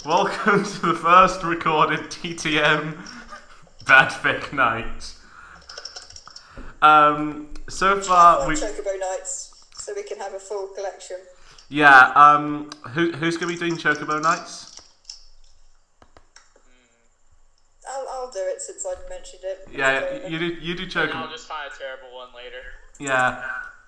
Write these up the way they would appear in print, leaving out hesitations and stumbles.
Welcome to the first recorded TTM Fanfic night. So far we Chocobo nights, so we can have a full collection. Yeah. Who's gonna be doing Chocobo nights? I'll do it since I mentioned it. Yeah, you do Chocobo. And I'll just find a terrible one later. Yeah.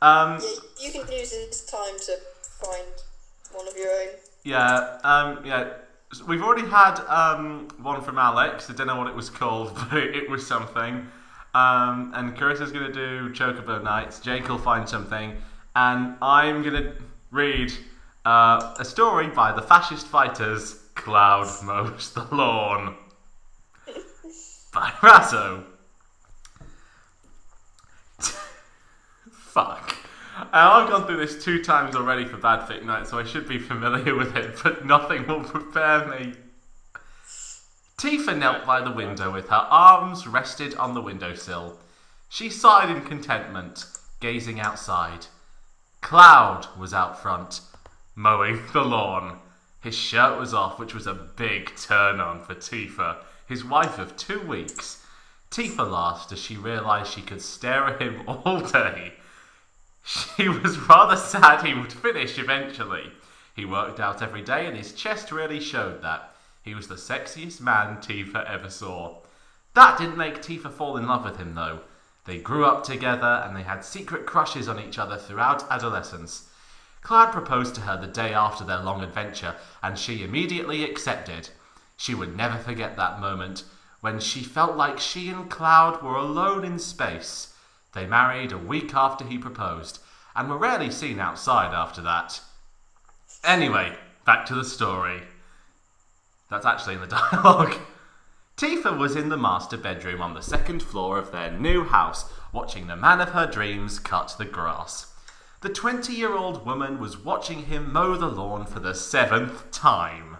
Yeah, you can use this time to find one of your own. Yeah. Yeah. We've already had one from Alex. I don't know what it was called, but it was something. And Carissa's going to do Chocobo Nights. Jake will find something. And I'm going to read a story by the fascist fighters, Cloud Mows the Lawn. By Razzo. Fuck. I've gone through this 2 times already for Bad Fic Night, so I should be familiar with it, but nothing will prepare me. Tifa knelt by the window with her arms rested on the windowsill. She sighed in contentment, gazing outside. Cloud was out front, mowing the lawn. His shirt was off, which was a big turn-on for Tifa, his wife of 2 weeks. Tifa laughed as she realised she could stare at him all day. She was rather sad he would finish eventually. He worked out every day and his chest really showed that. He was the sexiest man Tifa ever saw. That didn't make Tifa fall in love with him though. They grew up together and they had secret crushes on each other throughout adolescence. Cloud proposed to her the day after their long adventure and she immediately accepted. She would never forget that moment when she felt like she and Cloud were alone in space. They married a week after he proposed, and were rarely seen outside after that. Anyway, back to the story. That's actually in the dialogue. Tifa was in the master bedroom on the 2nd floor of their new house, watching the man of her dreams cut the grass. The 20-year-old woman was watching him mow the lawn for the 7th time.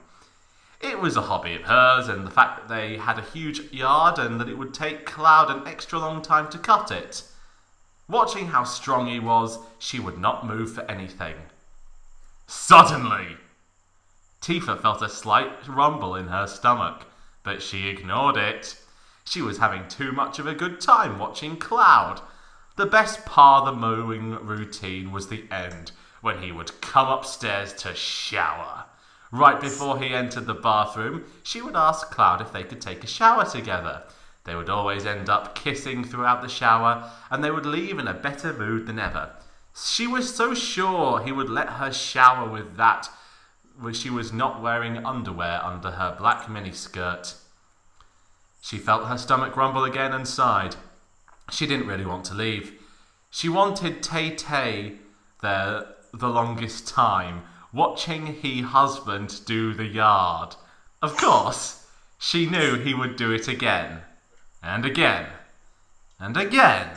It was a hobby of hers, and the fact that they had a huge yard and that it would take Cloud an extra long time to cut it. Watching how strong he was, she would not move for anything. Suddenly, Tifa felt a slight rumble in her stomach, but she ignored it. She was having too much of a good time watching Cloud. The best part of the mowing routine was the end, when he would come upstairs to shower. Right before he entered the bathroom, she would ask Cloud if they could take a shower together. They would always end up kissing throughout the shower, and they would leave in a better mood than ever. She was so sure he would let her shower with that, when she was not wearing underwear under her black miniskirt. She felt her stomach rumble again and sighed. She didn't really want to leave. She wanted Tay-Tay there the longest time, watching he husband do the yard. Of course, she knew he would do it again. And again, and again,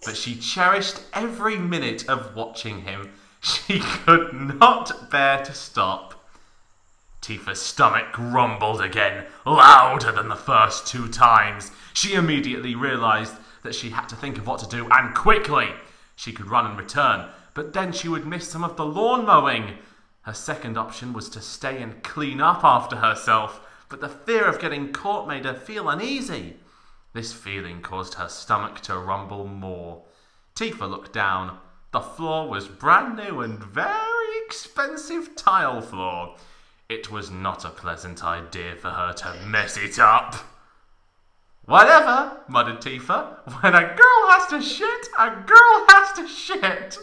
but she cherished every minute of watching him. She could not bear to stop. Tifa's stomach rumbled again, louder than the first 2 times. She immediately realised that she had to think of what to do, and quickly. She could run and return, but then she would miss some of the lawn mowing. Her second option was to stay and clean up after herself, but the fear of getting caught made her feel uneasy. This feeling caused her stomach to rumble more. Tifa looked down. The floor was brand new and very expensive tile floor. It was not a pleasant idea for her to mess it up. Whatever, muttered Tifa. When a girl has to shit, a girl has to shit.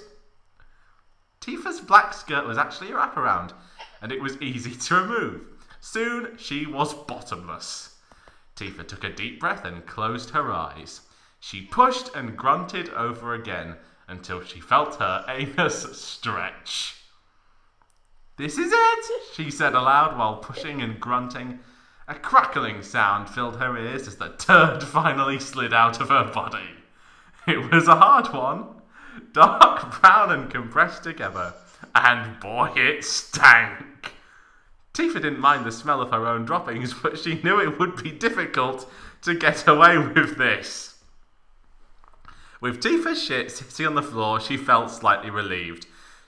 Tifa's black skirt was actually a wraparound, and it was easy to remove. Soon she was bottomless. Tifa took a deep breath and closed her eyes. She pushed and grunted over again until she felt her anus stretch. This is it, she said aloud while pushing and grunting. A crackling sound filled her ears as the turd finally slid out of her body. It was a hard one, dark brown and compressed together, and boy it stank. Tifa didn't mind the smell of her own droppings, but she knew it would be difficult to get away with this. With Tifa's shit sitting on the floor, she felt slightly relieved.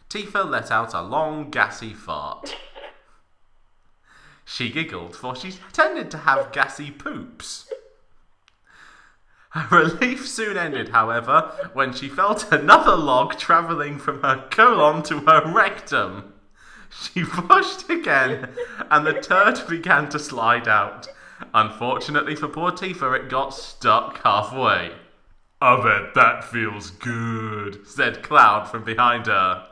Tifa let out a long, gassy fart. She giggled, for she tended to have gassy poops. Her relief soon ended, however, when she felt another log travelling from her colon to her rectum. She pushed again, and the turd began to slide out. Unfortunately for poor Tifa, it got stuck halfway. "I bet that feels good," said Cloud from behind her.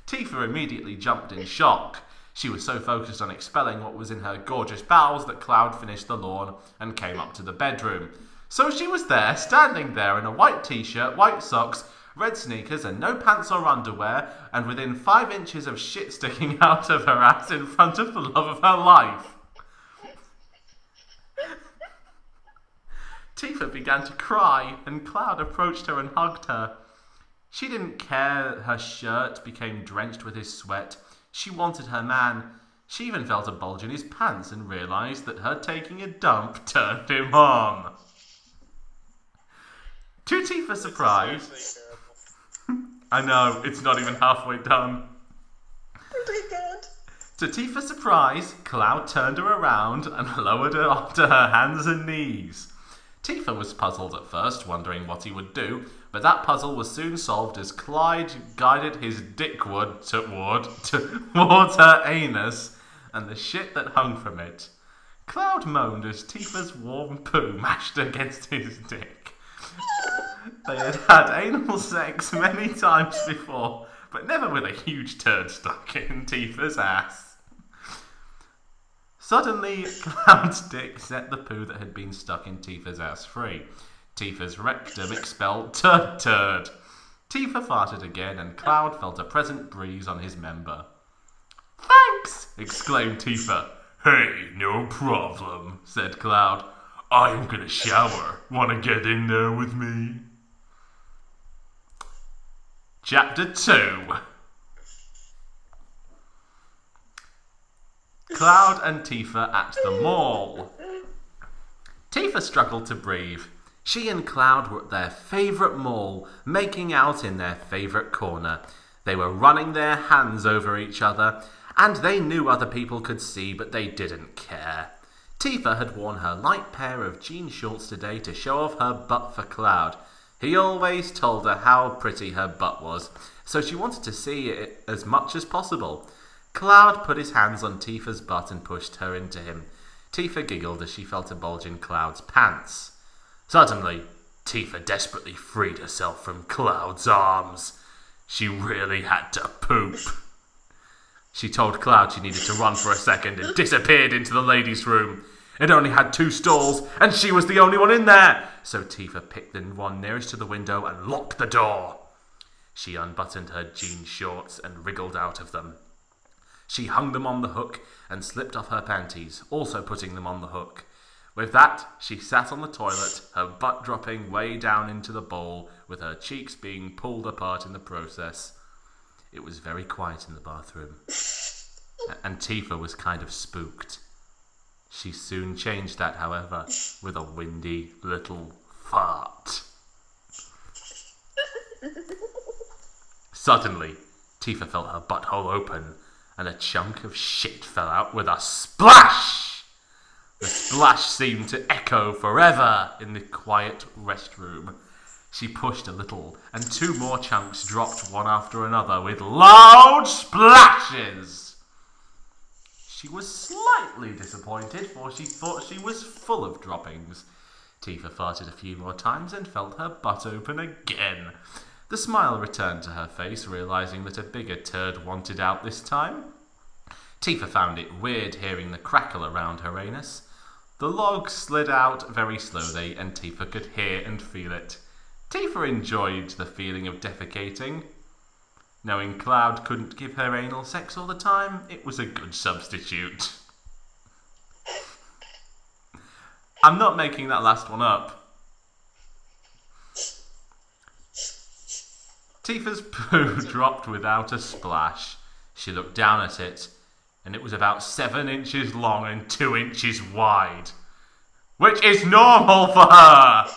Tifa immediately jumped in shock. She was so focused on expelling what was in her gorgeous bowels that Cloud finished the lawn and came up to the bedroom. So she was there, standing there in a white t-shirt, white socks, red sneakers and no pants or underwear, and within 5 inches of shit sticking out of her ass in front of the love of her life. Tifa began to cry, and Cloud approached her and hugged her. She didn't care her shirt became drenched with his sweat. She wanted her man. She even felt a bulge in his pants and realised that her taking a dump turned him on. To Tifa's surprise... I know, it's not even halfway done. Pretty good. To Tifa's surprise, Cloud turned her around and lowered her onto her hands and knees. Tifa was puzzled at first, wondering what he would do, but that puzzle was soon solved as Clyde guided his dickwood towards her anus and the shit that hung from it. Cloud moaned as Tifa's warm poo mashed against his dick. They had had anal sex many times before, but never with a huge turd stuck in Tifa's ass. Suddenly, Cloud's dick set the poo that had been stuck in Tifa's ass free. Tifa's rectum expelled turd. Tifa farted again, and Cloud felt a pleasant breeze on his member. "Thanks!" exclaimed Tifa. "Hey, no problem," said Cloud. "I'm gonna shower. Wanna get in there with me?" Chapter 2. Cloud and Tifa at the mall. Tifa struggled to breathe. She and Cloud were at their favourite mall, making out in their favourite corner. They were running their hands over each other, and they knew other people could see, but they didn't care. Tifa had worn her light pair of jean shorts today to show off her butt for Cloud. He always told her how pretty her butt was, so she wanted to see it as much as possible. Cloud put his hands on Tifa's butt and pushed her into him. Tifa giggled as she felt a bulge in Cloud's pants. Suddenly, Tifa desperately freed herself from Cloud's arms. She really had to poop. She told Cloud she needed to run for a second and disappeared into the ladies' room. It only had 2 stalls, and she was the only one in there, so Tifa picked the one nearest to the window and locked the door. She unbuttoned her jean shorts and wriggled out of them. She hung them on the hook and slipped off her panties, also putting them on the hook. With that, she sat on the toilet, her butt dropping way down into the bowl, with her cheeks being pulled apart in the process. It was very quiet in the bathroom, and Tifa was kind of spooked. She soon changed that, however, with a windy little fart. Suddenly, Tifa felt her butthole open, and a chunk of shit fell out with a splash! The splash seemed to echo forever in the quiet restroom. She pushed a little, and 2 more chunks dropped one after another with loud splashes. She was slightly disappointed, for she thought she was full of droppings. Tifa farted a few more times and felt her butt open again. The smile returned to her face, realising that a bigger turd wanted out this time. Tifa found it weird hearing the crackle around her anus. The log slid out very slowly, and Tifa could hear and feel it. Tifa enjoyed the feeling of defecating. Knowing Cloud couldn't give her anal sex all the time, it was a good substitute. I'm not making that last one up. Tifa's poo dropped without a splash. She looked down at it, and it was about 7 inches long and 2 inches wide, which is normal for her!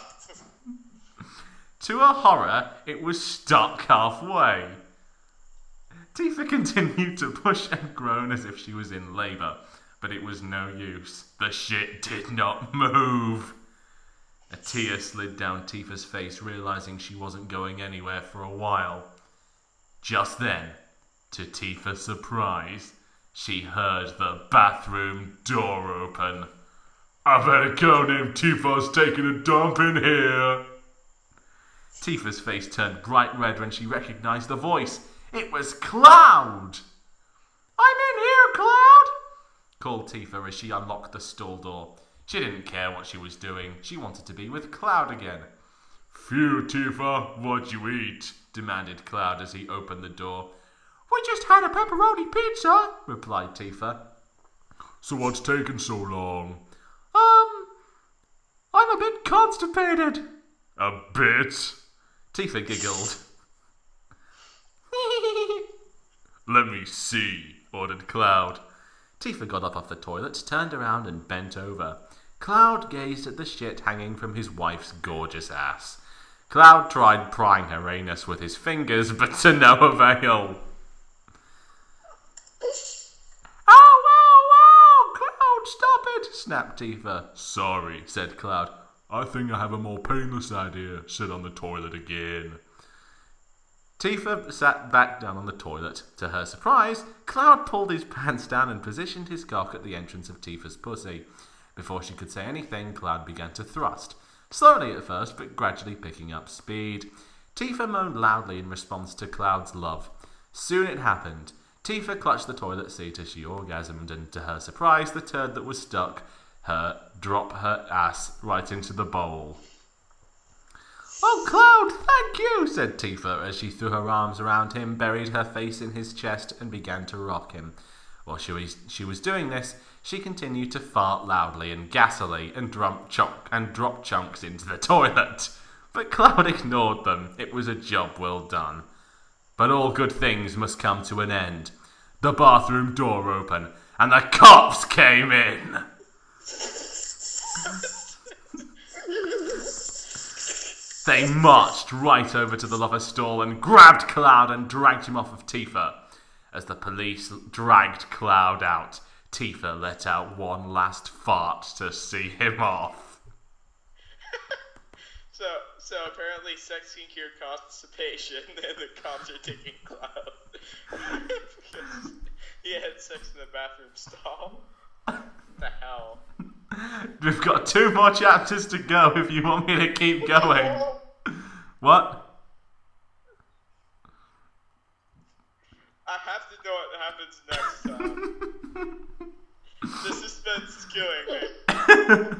To her horror, it was stuck halfway. Tifa continued to push and groan as if she was in labour, but it was no use. The shit did not move. A tear slid down Tifa's face, realizing she wasn't going anywhere for a while. Just then, to Tifa's surprise, she heard the bathroom door open. I better go, named Tifa's taking a dump in here. Tifa's face turned bright red when she recognized the voice. It was Cloud! I'm in here, Cloud! Called Tifa as she unlocked the stall door. She didn't care what she was doing. She wanted to be with Cloud again. Phew, Tifa, what'd you eat? Demanded Cloud as he opened the door. We just had a pepperoni pizza, replied Tifa. So what's taking so long? I'm a bit constipated. A bit? Tifa giggled. Let me see, ordered Cloud. Tifa got up off the toilet, turned around and bent over. Cloud gazed at the shit hanging from his wife's gorgeous ass. Cloud tried prying her anus with his fingers, but to no avail. Ow, Cloud, stop it, snapped Tifa. Sorry, said Cloud. I think I have a more painless idea. Sit on the toilet again. Tifa sat back down on the toilet. To her surprise, Cloud pulled his pants down and positioned his cock at the entrance of Tifa's pussy. Before she could say anything, Cloud began to thrust. Slowly at first, but gradually picking up speed. Tifa moaned loudly in response to Cloud's love. Soon it happened. Tifa clutched the toilet seat as she orgasmed, and to her surprise, the turd that was stuck her dropped her ass right into the bowl. Oh, Cloud, thank you, said Tifa as she threw her arms around him, buried her face in his chest, and began to rock him. While she was doing this, she continued to fart loudly and gassily and drop chunks into the toilet. But Cloud ignored them. It was a job well done. But all good things must come to an end. The bathroom door opened, and the cops came in. They marched right over to the lover's stall and grabbed Cloud and dragged him off of Tifa. As the police dragged Cloud out, Tifa let out one last fart to see him off. So apparently sex can cure constipation, and the cops are taking Cloud. Because he had sex in the bathroom stall. What the hell? We've got 2 more chapters to go if you want me to keep going. What? I have to know what happens next time. The suspense is killing me.